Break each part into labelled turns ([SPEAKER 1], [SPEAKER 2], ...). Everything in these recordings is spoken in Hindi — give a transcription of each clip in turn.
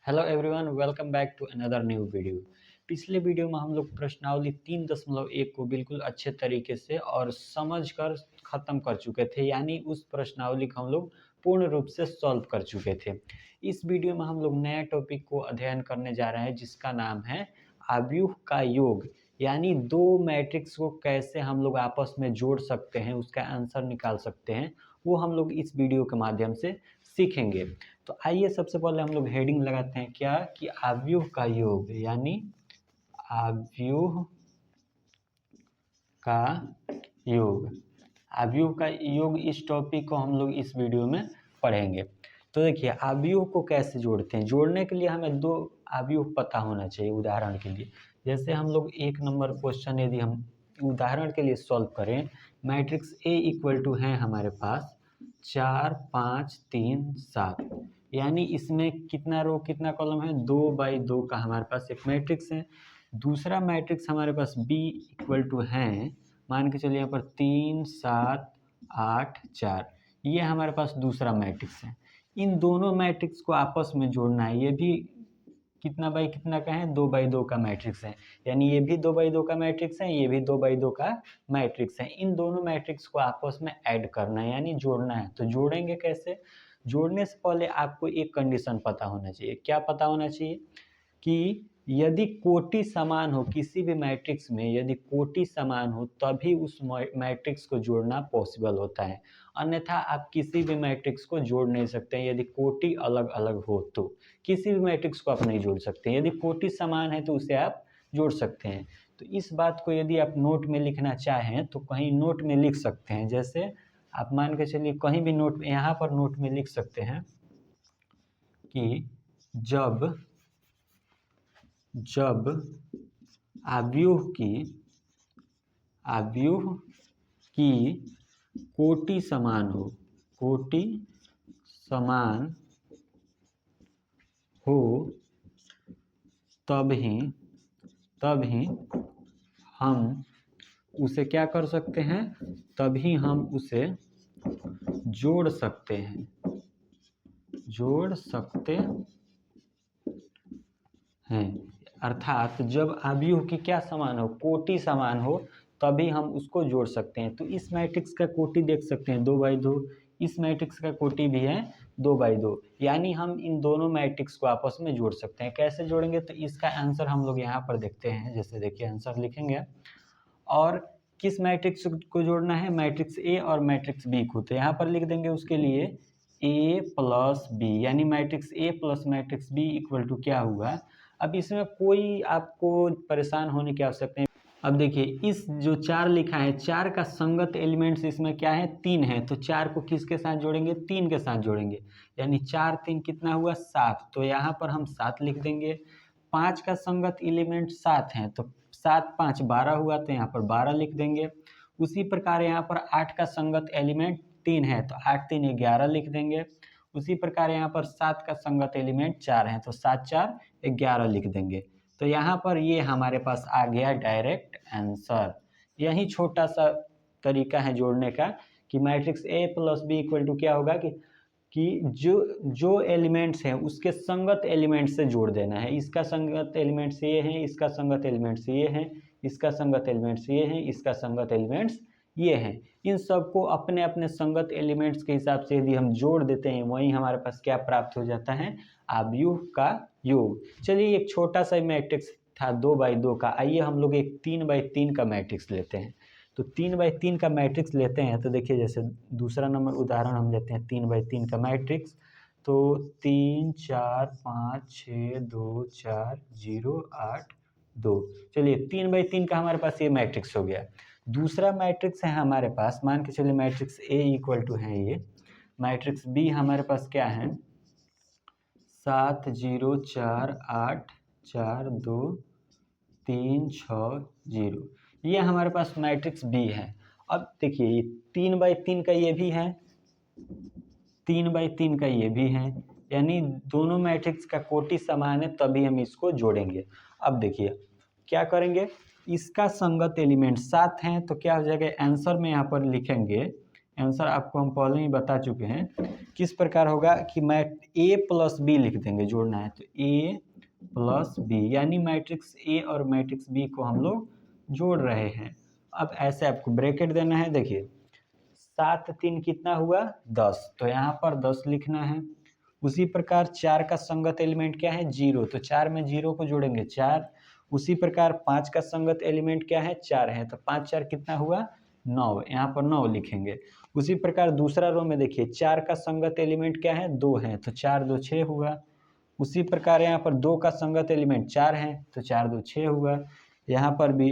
[SPEAKER 1] Hello everyone, welcome back to another new video. पिछले वीडियो में हम लोग प्रश्नावली 3.1 को बिल्कुल अच्छे तरीके से और समझकर ख़त्म कर चुके थे, यानी उस प्रश्नावली को हम लोग पूर्ण रूप से सॉल्व कर चुके थे। इस वीडियो में हम लोग नया टॉपिक को अध्ययन करने जा रहे हैं जिसका नाम है आव्यूह का योग, यानी दो मैट्रिक्स को कैसे हम लोग आपस में जोड़ सकते हैं, उसका आंसर निकाल सकते हैं, वो हम लोग इस वीडियो के माध्यम से सीखेंगे। तो आइए सबसे पहले हम लोग हेडिंग लगाते हैं क्या कि आव्यूह का योग, यानी आव्यूह का योग। आव्यूह का योग इस टॉपिक को हम लोग इस वीडियो में पढ़ेंगे। तो देखिए आव्यूह को कैसे जोड़ते हैं। जोड़ने के लिए हमें दो आव्यूह पता होना चाहिए। उदाहरण के लिए जैसे हम लोग 1 नंबर क्वेश्चन यदि हम उदाहरण के लिए सॉल्व करें, मैट्रिक्स ए इक्वल टू है हमारे पास 4 5 3 7, यानी इसमें कितना रो कितना कॉलम है, 2x2 का हमारे पास एक मैट्रिक्स है। दूसरा मैट्रिक्स हमारे पास बी इक्वल टू है, मान के चलिए यहाँ पर 3 7 8 4, ये हमारे पास दूसरा मैट्रिक्स है। इन दोनों मैट्रिक्स को आपस में जोड़ना है। ये भी कितना बाई कितना का है, 2x2 का मैट्रिक्स है, यानी ये भी 2x2 का मैट्रिक्स है, ये भी 2x2 का मैट्रिक्स है। इन दोनों मैट्रिक्स को आपस में ऐड करना है, यानी जोड़ना है। तो जोड़ेंगे कैसे? जोड़ने से पहले आपको एक कंडीशन पता होना चाहिए। क्या पता होना चाहिए? कि यदि कोटि समान हो, किसी भी मैट्रिक्स में यदि कोटि समान हो तभी उस मैट्रिक्स को जोड़ना पॉसिबल होता है, अन्यथा आप किसी भी मैट्रिक्स को जोड़ नहीं सकते हैं। यदि कोटि अलग अलग हो तो किसी भी मैट्रिक्स को आप नहीं जोड़ सकते। यदि कोटि समान है तो उसे आप जोड़ सकते हैं। तो इस बात को यदि आप नोट में लिखना चाहें तो कहीं नोट में लिख सकते हैं। जैसे आप मान के चलिए कहीं भी नोट, यहाँ पर नोट में लिख सकते हैं कि जब आव्यूह की कोटि समान हो, कोटि समान हो तभी हम उसे क्या कर सकते हैं, तभी हम उसे जोड़ सकते हैं, जोड़ सकते हैं। अर्थात जब आव्यूह की क्या समान हो, कोटि समान हो, तभी हम उसको जोड़ सकते हैं। तो इस मैट्रिक्स का कोटि देख सकते हैं 2x2, इस मैट्रिक्स का कोटि भी है 2x2, यानी हम इन दोनों मैट्रिक्स को आपस में जोड़ सकते हैं। कैसे जोड़ेंगे? तो इसका आंसर हम लोग यहाँ पर देखते हैं। जैसे देखिए आंसर लिखेंगे और किस मैट्रिक्स को जोड़ना है, मैट्रिक्स ए और मैट्रिक्स बी को। तो यहाँ पर लिख देंगे उसके लिए ए प्लस बी, यानी matrix A plus matrix B equal to क्या हुआ। अब इसमें कोई आपको परेशान होने की आवश्यकता नहीं। अब देखिए इस जो 4 लिखा है, 4 का संगत एलिमेंट्स इसमें क्या है, 3 है। तो 4 को किसके साथ जोड़ेंगे, 3 के साथ जोड़ेंगे, यानी 4 3 कितना हुआ 7। तो यहाँ पर हम 7 लिख देंगे। 5 का संगत एलिमेंट 7 है, तो 7 5 12 हुआ, तो यहाँ पर 12 लिख देंगे। उसी प्रकार यहाँ पर 8 का संगत एलिमेंट 3 है, तो 8 3 11 लिख देंगे। उसी प्रकार यहाँ पर 7 का संगत एलिमेंट 4 है, तो 7 4 11 लिख देंगे। तो यहाँ पर ये हमारे पास आ गया डायरेक्ट आंसर। यही छोटा सा तरीका है जोड़ने का कि matrix A plus B equal to क्या होगा कि जो एलिमेंट्स हैं उसके संगत एलिमेंट से जोड़ देना है। इसका संगत एलिमेंट्स ये हैं, इसका संगत एलिमेंट्स ये हैं, इसका संगत एलिमेंट्स ये हैं, इसका संगत एलिमेंट्स ये हैं। इन सबको अपने अपने संगत एलिमेंट्स के हिसाब से यदि हम जोड़ देते हैं, वहीं हमारे पास क्या प्राप्त हो जाता है, आव्यूह का योग। चलिए एक छोटा सा मैट्रिक्स था 2x2 का, आइए हम लोग एक 3x3 का मैट्रिक्स लेते हैं। तो 3x3 का मैट्रिक्स लेते हैं। तो देखिए जैसे दूसरा नंबर उदाहरण हम लेते हैं 3x3 का मैट्रिक्स। तो 3 4 5 6 2 4 0 8 2। चलिए 3x3 का हमारे पास ये मैट्रिक्स हो गया। दूसरा मैट्रिक्स है हमारे पास, मान के चलिए मैट्रिक्स ए इक्वल टू है ये, मैट्रिक्स बी हमारे पास क्या है 7 0 4 8 4 2 3 6 0, ये हमारे पास मैट्रिक्स बी है। अब देखिए ये 3x3 का ये भी है, 3x3 का ये भी है, यानी दोनों मैट्रिक्स का कोटि समान है, तभी हम इसको जोड़ेंगे। अब देखिए क्या करेंगे, इसका संगत एलिमेंट 7 हैं, तो क्या हो जाएगा आंसर में यहाँ पर लिखेंगे, आंसर आपको हम पहले ही बता चुके हैं। किस प्रकार होगा कि मैं ए प्लस बी लिख देंगे, जोड़ना है तो ए प्लस बी, यानी मैट्रिक्स ए और मैट्रिक्स बी को हम लोग जोड़ रहे हैं। अब ऐसे आपको ब्रैकेट देना है। देखिए 7 3 कितना हुआ 10, तो यहाँ पर 10 लिखना है। उसी प्रकार 4 का संगत एलिमेंट क्या है 0, तो 4 में 0 को जोड़ेंगे 4। उसी प्रकार 5 का संगत एलिमेंट क्या है 4 है, तो 5 4 कितना हुआ 9, यहाँ पर 9 लिखेंगे। उसी प्रकार दूसरा रो में देखिए 4 का संगत एलिमेंट क्या है 2 है, तो 4 2 6 हुआ। उसी प्रकार यहाँ पर 2 का संगत एलिमेंट 4 है, तो 4 2 6 हुआ। यहाँ पर भी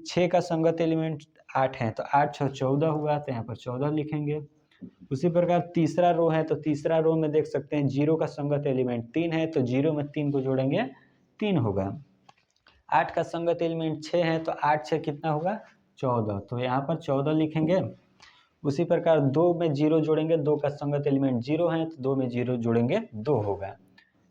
[SPEAKER 1] 6 का संगत एलिमेंट 8 है, तो 8 6 14 हुआ, तो यहाँ पर 14 लिखेंगे। उसी प्रकार तीसरा रो है, तो तीसरा रो में देख सकते हैं 0 का संगत एलिमेंट 3 है, तो 0 में 3 को जोड़ेंगे 3 होगा। 8 का संगत एलिमेंट 6 है, तो 8 6 कितना होगा 14, तो यहाँ पर 14 लिखेंगे। उसी प्रकार 2 में 0 जोड़ेंगे, 2 का संगत एलिमेंट 0 है, तो 2 में 0 जोड़ेंगे 2 होगा।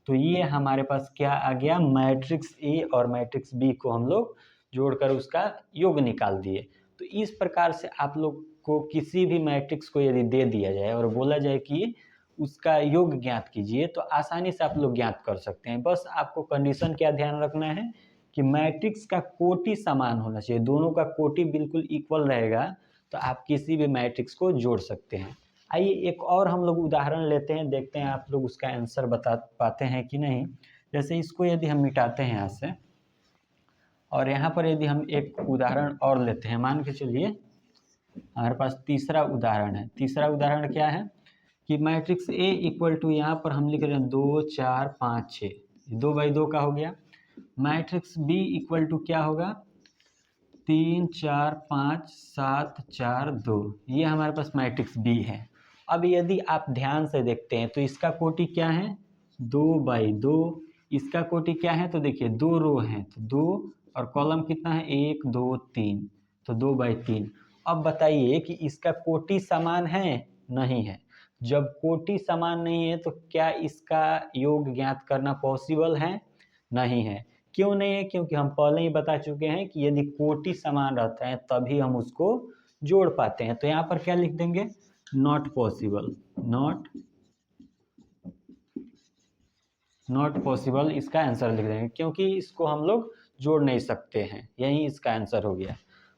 [SPEAKER 1] तो ये हमारे पास क्या आ गया, मैट्रिक्स ए और मैट्रिक्स बी को हम लोग जोड़कर उसका योग निकाल दिए। तो इस प्रकार से आप लोग को किसी भी मैट्रिक्स को यदि दे दिया जाए और बोला जाए कि उसका योग ज्ञात कीजिए, तो आसानी से आप लोग ज्ञात कर सकते हैं। बस आपको कंडीशन क्या ध्यान रखना है कि मैट्रिक्स का कोटि समान होना चाहिए, दोनों का कोटि बिल्कुल इक्वल रहेगा, तो आप किसी भी मैट्रिक्स को जोड़ सकते हैं। आइए एक और हम लोग उदाहरण लेते हैं, देखते हैं आप लोग उसका आंसर बता पाते हैं कि नहीं। जैसे इसको यदि हम मिटाते हैं यहाँ से, और यहाँ पर यदि हम एक उदाहरण और लेते हैं, मान के चलिए हमारे पास तीसरा उदाहरण है। तीसरा उदाहरण क्या है कि मैट्रिक्स ए इक्वल टू, यहाँ पर हम लिख रहे हैं 2 4 5 6, 2 बाई 2 का हो गया। मैट्रिक्स बी इक्वल टू क्या होगा 3 4 5 7 4 2, ये हमारे पास मैट्रिक्स बी है। अब यदि आप ध्यान से देखते हैं तो इसका कोटि क्या है 2 बाई 2, इसका कोटि क्या है, तो देखिए 2 रो हैं, तो 2 और कॉलम कितना है 1 2 3, तो 2 बाई 3। अब बताइए कि इसका कोटि समान है, नहीं है। जब कोटि समान नहीं है तो क्या इसका योग ज्ञात करना पॉसिबल है, नहीं है। क्यों नहीं है, क्योंकि हम पहले ही बता चुके हैं कि यदि कोटि समान रहता है तभी हम उसको जोड़ पाते हैं। तो यहाँ पर क्या लिख देंगे नॉट पॉसिबल, नॉट पॉसिबल इसका आंसर लिख देंगे, क्योंकि इसको हम लोग जोड़ नहीं सकते हैं। यही इसका आंसर हो गया।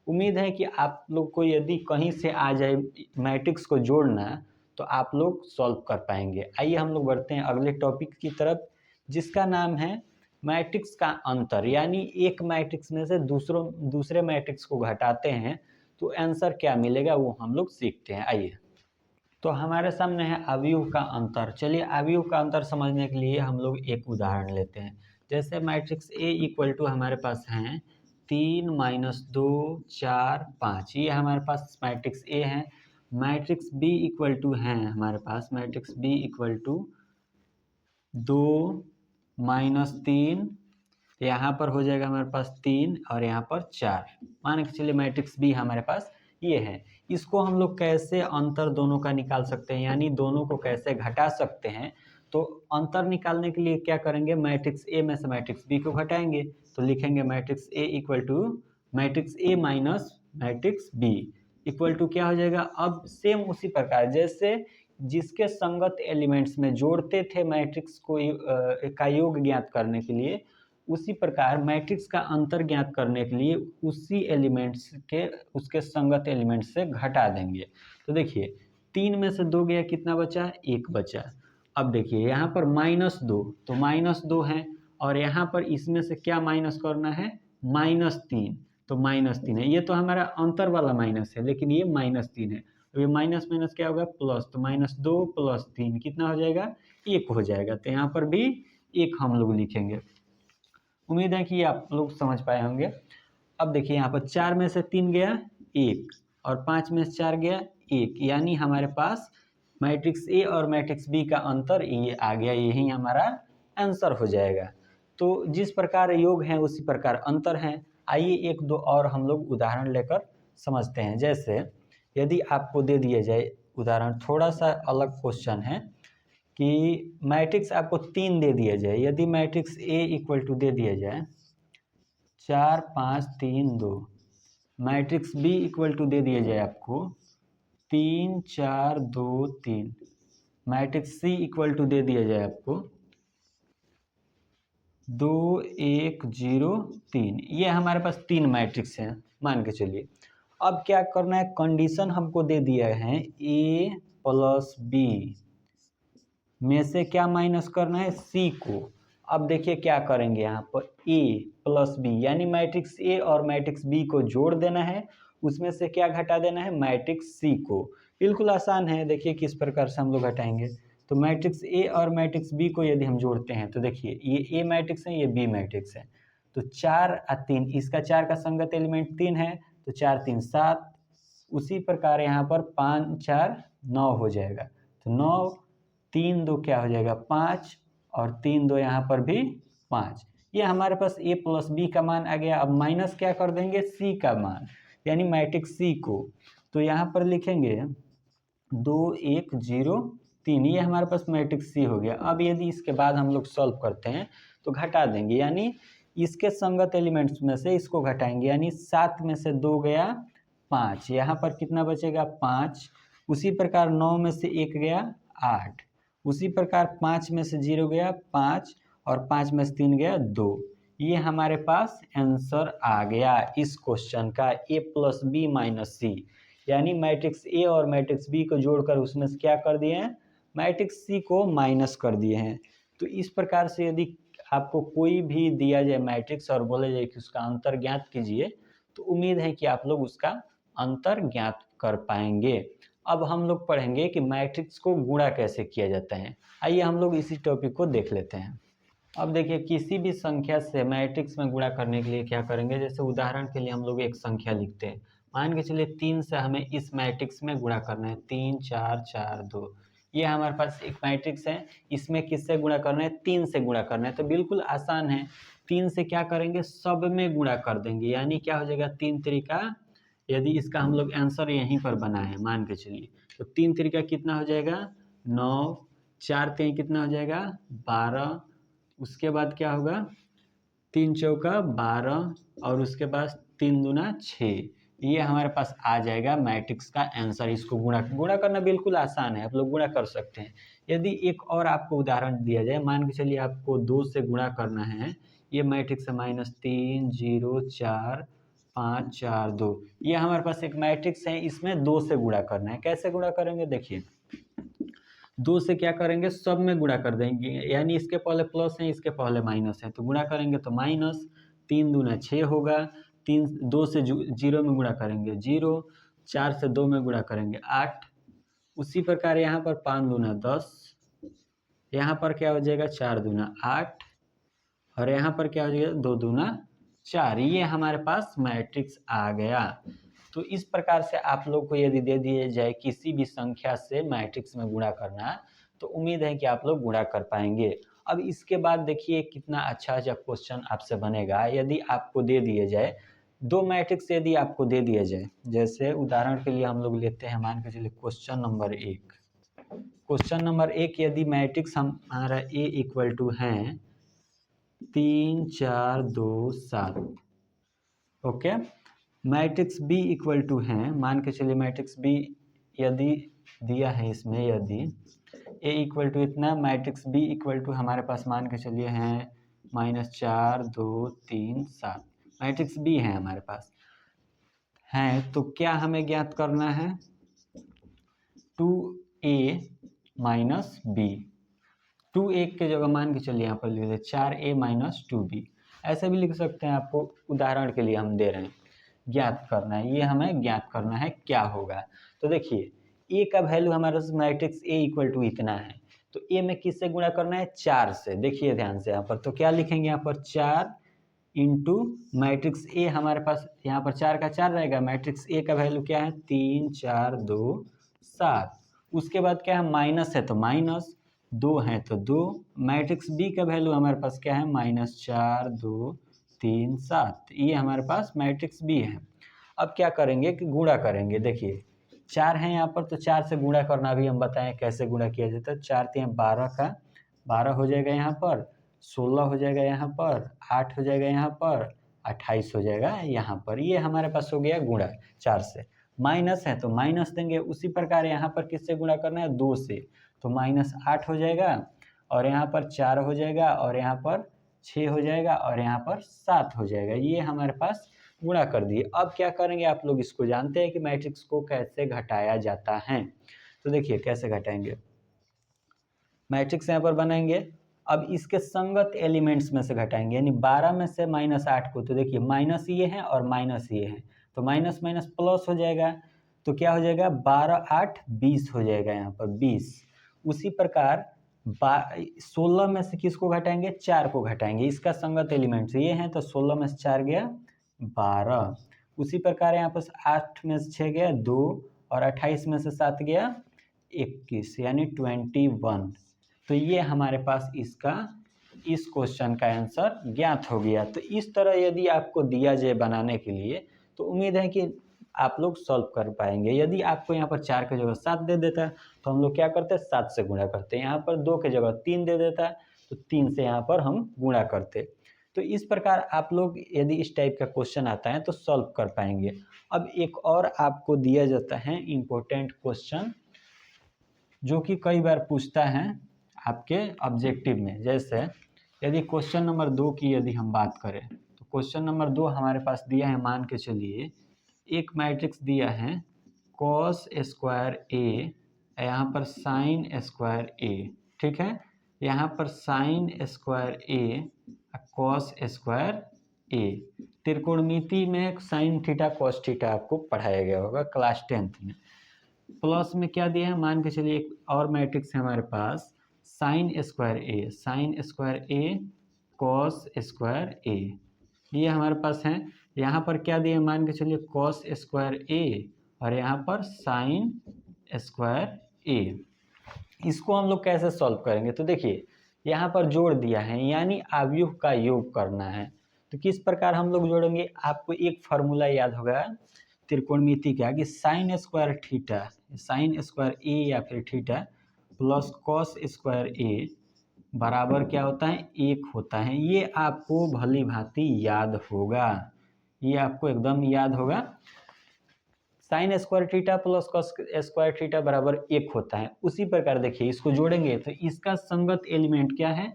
[SPEAKER 1] उम्मीद है कि आप लोग को यदि कहीं से आ जाए मैट्रिक्स को जोड़ना, तो आप लोग सॉल्व कर पाएंगे। आइए हम लोग बढ़ते हैं अगले टॉपिक की तरफ, जिसका नाम है मैट्रिक्स का अंतर। यानी एक मैट्रिक्स में से दूसरे मैट्रिक्स को घटाते हैं तो आंसर क्या मिलेगा, वो हम लोग सीखते हैं। आइए, तो हमारे सामने है अवयव का अंतर। चलिए अवयव का अंतर समझने के लिए हम लोग एक उदाहरण लेते हैं। जैसे मैट्रिक्स ए इक्वल टू हमारे पास हैं 3 - 2 4 5, ये हमारे पास मैट्रिक्स ए है। मैट्रिक्स बी इक्वल टू है हमारे पास, मैट्रिक्स बी इक्वल टू 2 - 3, यहाँ पर हो जाएगा हमारे पास 3 और यहाँ पर 4। मान के चलिए मैट्रिक्स बी हमारे पास ये है। इसको हम लोग कैसे अंतर दोनों का निकाल सकते हैं, यानी दोनों को कैसे घटा सकते हैं। तो अंतर निकालने के लिए क्या करेंगे, मैट्रिक्स ए में से मैट्रिक्स बी को घटाएंगे, तो लिखेंगे matrix A equal to matrix A minus matrix B equal to क्या हो जाएगा। अब सेम उसी प्रकार जैसे जिसके संगत एलिमेंट्स में जोड़ते थे मैट्रिक्स को का योग ज्ञात करने के लिए, उसी प्रकार मैट्रिक्स का अंतर ज्ञात करने के लिए उसी एलिमेंट्स के उसके संगत एलिमेंट्स से घटा देंगे। तो देखिए 3 में से 2 गया, कितना बचा 1 बचा। अब देखिए यहाँ पर -2, तो -2 है, और यहाँ पर इसमें से क्या माइनस करना है -3, तो -3 है। ये तो हमारा अंतर वाला माइनस है, लेकिन ये -3 है। तो ये माइनस माइनस क्या होगा प्लस, तो -2 + 3 कितना हो जाएगा 1 हो जाएगा। तो यहाँ पर भी 1 हम लोग लिखेंगे। उम्मीद है कि आप लोग समझ पाए होंगे। अब देखिए यहाँ पर 4 में से 3 गया 1, और 5 में से 4 गया 1, यानी हमारे पास मैट्रिक्स ए और मैट्रिक्स बी का अंतर ये आ गया, यही हमारा आंसर हो जाएगा। तो जिस प्रकार योग है उसी प्रकार अंतर है। आइए एक दो और हम लोग उदाहरण लेकर समझते हैं। जैसे यदि आपको दे दिया जाए उदाहरण, थोड़ा सा अलग क्वेश्चन है कि मैट्रिक्स आपको 3 दे दिया जाए। यदि मैट्रिक्स ए इक्वल टू दे दिया जाए 4 5 3 2, मैट्रिक्स बी इक्वल टू दे दिया जाए आपको 3 4 2 3। मैट्रिक्स सी इक्वल टू दे दिया जाए आपको 2 1 0 3। ये हमारे पास 3 मैट्रिक्स हैं मान के चलिए। अब क्या करना है, कंडीशन हमको दे दिया है ए प्लस बी में से क्या माइनस करना है, सी को। अब देखिए क्या करेंगे यहाँ पर, ए प्लस बी यानी मैट्रिक्स ए और मैट्रिक्स बी को जोड़ देना है, उसमें से क्या घटा देना है, मैट्रिक्स सी को। बिल्कुल आसान है, देखिए किस प्रकार से हम लोग घटाएंगे। तो मैट्रिक्स ए और मैट्रिक्स बी को यदि हम जोड़ते हैं तो देखिए ये ए मैट्रिक्स है, ये बी मैट्रिक्स है। तो 4 और 3, इसका 4 का संगत एलिमेंट 3 है, तो 4 3 7। उसी प्रकार यहाँ पर 5 4 9 हो जाएगा, तो 9 3 2 क्या हो जाएगा 5, और 3 2 यहाँ पर भी 5। ये हमारे पास ए प्लस बी का मान आ गया। अब माइनस क्या कर देंगे, सी का मान यानी मैट्रिक्स सी को। तो यहाँ पर लिखेंगे 2 1 0 3, ये हमारे पास मैट्रिक्स सी हो गया। अब यदि इसके बाद हम लोग सॉल्व करते हैं तो घटा देंगे, यानी इसके संगत एलिमेंट्स में से इसको घटाएंगे, यानी 7 में से 2 गया 5, यहाँ पर कितना बचेगा 5। उसी प्रकार 9 में से 1 गया 8, उसी प्रकार 5 में से 0 गया 5, और 5 में से 3 गया 2। ये हमारे पास आंसर आ गया इस क्वेश्चन का, ए प्लस बी माइनस सी, यानी मैट्रिक्स ए और मैट्रिक्स बी को जोड़कर उसमें से क्या कर दिए हैं, मैट्रिक्स सी को माइनस कर दिए हैं। तो इस प्रकार से यदि आपको कोई भी दिया जाए मैट्रिक्स और बोला जाए कि उसका अंतर ज्ञात कीजिए, तो उम्मीद है कि आप लोग उसका अंतर ज्ञात कर पाएंगे। अब हम लोग पढ़ेंगे कि मैट्रिक्स को गुणा कैसे किया जाता है। आइए हम लोग इसी टॉपिक को देख लेते हैं। अब देखिए किसी भी संख्या से मैट्रिक्स में गुणा करने के लिए क्या करेंगे, जैसे उदाहरण के लिए हम लोग एक संख्या लिखते हैं, मान के चलिए 3 से हमें इस मैट्रिक्स में गुणा करना है, 3 4 4 2। ये हमारे पास एक मैट्रिक्स है, इसमें किससे गुणा करना है, 3 से गुणा करना है। तो बिल्कुल आसान है, 3 से क्या करेंगे, सब में गुणा कर देंगे, यानी क्या हो जाएगा 3 तरीका, यदि इसका हम लोग आंसर यहीं पर बनाए मान के चलिए, तो 3 तरीका कितना हो जाएगा 9, 4 3 कितना हो जाएगा 12, उसके बाद क्या होगा 3 चौका 12, और उसके बाद 3 दूना 6। ये हमारे पास आ जाएगा मैट्रिक्स का आंसर। इसको गुणा करना बिल्कुल आसान है, आप लोग गुणा कर सकते हैं। यदि एक और आपको उदाहरण दिया जाए, मान के चलिए आपको 2 से गुणा करना है, ये मैट्रिक्स है -3 0 4 5 4 2। ये हमारे पास एक मैट्रिक्स है, इसमें 2 से गुणा करना है। कैसे गुणा करेंगे, देखिए 2 से क्या करेंगे, सब में गुणा कर देंगे, यानी इसके पहले प्लस है, इसके पहले माइनस है, तो गुणा करेंगे तो माइनस, 3 दूना 6 होगा, 2 से 0 में गुणा करेंगे 0, 4 से 2 में गुणा करेंगे 8। उसी प्रकार यहाँ पर 5 दूना 10, यहाँ पर क्या हो जाएगा 4 दूना 8, और यहाँ पर क्या हो जाएगा 2 दूना 4। ये हमारे पास मैट्रिक्स आ गया। तो इस प्रकार से आप लोग को यदि दे दिया जाए किसी भी संख्या से मैट्रिक्स में गुणा करना, तो उम्मीद है कि आप लोग गुणा कर पाएंगे। अब इसके बाद देखिए कितना अच्छा क्वेश्चन आपसे बनेगा, यदि आपको दे दिया जाए 2 मैट्रिक्स, यदि आपको दे दिया जाए, जैसे उदाहरण के लिए हम लोग लेते हैं, मान के चलिए क्वेश्चन नंबर 1। क्वेश्चन नंबर 1, यदि मैट्रिक्स हमारा ए इक्वल टू है 3 4 2 7, okay. Matrix B equal to है, मान के चलिए मैट्रिक्स बी यदि दिया है इसमें, यदि ए इक्वल टू इतना, मैट्रिक्स बी इक्वल टू हमारे पास मान के चलिए हैं -4 2 3 7, मैट्रिक्स बी है हमारे पास है। तो क्या हमें ज्ञात करना है, 2a माइनस बी। 2a के जगह मान के चलिए यहाँ पर लिख दे 4a माइनस 2b, ऐसे भी लिख सकते हैं। आपको उदाहरण के लिए हम दे रहे हैं, ज्ञात करना है, ये हमें ज्ञात करना है क्या होगा। तो देखिए a का वैल्यू हमारे मैट्रिक्स a इक्वल टू इतना है, तो a में किससे गुणा करना है, 4 से। देखिए ध्यान से यहाँ पर, तो क्या लिखेंगे यहाँ पर 4 इंटू मैट्रिक्स a, हमारे पास यहाँ पर 4 का 4 रहेगा, मैट्रिक्स a का वैल्यू क्या है 3 4 2 7। उसके बाद क्या है, माइनस है तो माइनस, 2 है तो 2। मैट्रिक्स बी का वैल्यू हमारे पास क्या है -4 2 3 7, ये हमारे पास मैट्रिक्स बी है। अब क्या करेंगे कि गुणा करेंगे, देखिए 4 है यहाँ पर, तो 4 से गुणा करना भी हम बताएं कैसे गुणा किया जाता है। 4 3 12 का 12 हो जाएगा यहाँ पर, 16 हो जाएगा यहाँ पर, 8 हो जाएगा यहाँ पर, 28 हो जाएगा यहाँ पर। ये हमारे पास हो गया गुणा 4 से। माइनस है तो माइनस देंगे। उसी प्रकार यहाँ पर किससे गुणा करना है, 2 से, तो -8 हो जाएगा और यहाँ पर 4 हो जाएगा और यहाँ पर 6 हो जाएगा और यहाँ पर 7 हो जाएगा। ये हमारे पास गुणा कर दिए। अब क्या करेंगे, आप लोग इसको जानते हैं कि मैट्रिक्स को कैसे घटाया जाता है। तो देखिए कैसे घटाएंगे, मैट्रिक्स यहाँ पर बनाएंगे। अब इसके संगत एलिमेंट्स में से घटाएंगे, यानी 12 में से -8 को, तो देखिए माइनस ये है और माइनस ये है, तो माइनस माइनस प्लस हो जाएगा, तो क्या हो जाएगा 12 8 20 हो जाएगा यहाँ पर 20। उसी प्रकार 16 में से किसको घटाएंगे, 4 को घटाएंगे, इसका संगत एलिमेंट्स ये हैं, तो 16 में से 4 गया 12। उसी प्रकार यहाँ पर 8 में से 6 गया 2 और 28 में से 7 गया 21, यानी 21। तो ये हमारे पास इसका इस क्वेश्चन का आंसर ज्ञात हो गया। तो इस तरह यदि आपको दिया जाए बनाने के लिए, तो उम्मीद है कि आप लोग सॉल्व कर पाएंगे। यदि आपको यहाँ पर 4 की जगह 7 दे देता है तो हम लोग क्या करते हैं, 7 से गुणा करते हैं। यहाँ पर 2 की जगह 3 दे देता है तो 3 से यहाँ पर हम गुणा करते। तो इस प्रकार आप लोग यदि इस टाइप का क्वेश्चन आता है तो सॉल्व कर पाएंगे। अब एक और आपको दिया जाता है इम्पोर्टेंट क्वेश्चन, जो कि कई बार पूछता है आपके ऑब्जेक्टिव में। जैसे यदि क्वेश्चन नंबर 2 की यदि हम बात करें, तो क्वेश्चन नंबर 2 हमारे पास दिया है, मान के चलिए एक मैट्रिक्स दिया है cos स्क्वायर ए, यहाँ पर साइन स्क्वायर ए, ठीक है, यहाँ पर साइन स्क्वायर ए कॉस स्क्वायर ए। त्रिकोणमिति में साइन थीटा कॉस थीटा आपको पढ़ाया गया होगा क्लास 10th में। प्लस में क्या दिया है, मान के चलिए एक और मैट्रिक्स है हमारे पास साइन स्क्वायर ए, साइन स्क्वायर ए कॉस स्क्वायर ए, ये हमारे पास है। यहाँ पर क्या दिया है, मान के चलिए कॉस स्क्वायर ए और यहाँ पर साइन स्क्वायर ए। इसको हम लोग कैसे सॉल्व करेंगे, तो देखिए यहाँ पर जोड़ दिया है, यानी अवयव का योग करना है। तो किस प्रकार हम लोग जोड़ेंगे, आपको एक फार्मूला याद होगा त्रिकोणमिति का, कि sine square theta, sine square A या फिर theta plus cos square A बराबर क्या होता है, 1 होता है। ये आपको भली भांति याद होगा, ये आपको एकदम याद होगा। Sign square theta plus cos square theta बराबर 1 होता है। उसी प्रकार देखिए इसको जोड़ेंगे तो इसका संगत एलिमेंट क्या है,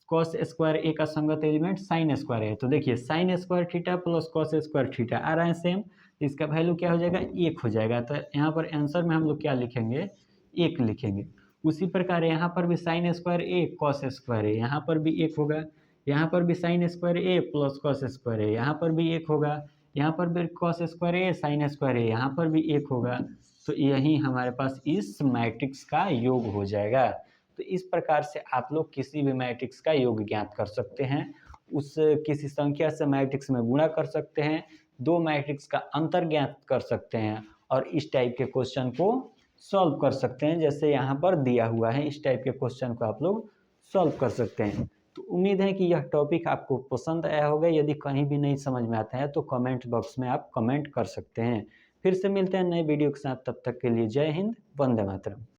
[SPEAKER 1] कॉस स्क्वायर ए का संगत एलिमेंट साइन स्क्वायर है। तो देखिए sine square theta plus cos square theta आ रहा है सेम, इसका वैल्यू क्या हो जाएगा, 1 हो जाएगा। तो यहाँ पर आंसर में हम लोग क्या लिखेंगे, 1 लिखेंगे। उसी प्रकार यहाँ पर भी साइन स्क्वायर ए कॉस स्क्वायर ए, यहाँ पर भी 1 होगा। यहाँ पर भी साइन स्क्वायर ए प्लस कॉस स्क्वायर ए, यहाँ पर भी 1 होगा। यहाँ पर भी कॉस स्क्वायर ए साइन स्क्वायर ए, यहाँ पर भी 1 होगा। तो यही हमारे पास इस मैट्रिक्स का योग हो जाएगा। तो इस प्रकार से आप लोग किसी भी मैट्रिक्स का योग ज्ञात कर सकते हैं, उस किसी संख्या से मैट्रिक्स में गुणा कर सकते हैं, 2 मैट्रिक्स का अंतर ज्ञात कर सकते हैं और इस टाइप के क्वेश्चन को सॉल्व कर सकते हैं। जैसे यहाँ पर दिया हुआ है, इस टाइप के क्वेश्चन को आप लोग सॉल्व कर सकते हैं। तो उम्मीद है कि यह टॉपिक आपको पसंद आया होगा। यदि कहीं भी नहीं समझ में आता है तो कमेंट बॉक्स में आप कमेंट कर सकते हैं। फिर से मिलते हैं नए वीडियो के साथ, तब तक के लिए जय हिंद, वंदे मातरम।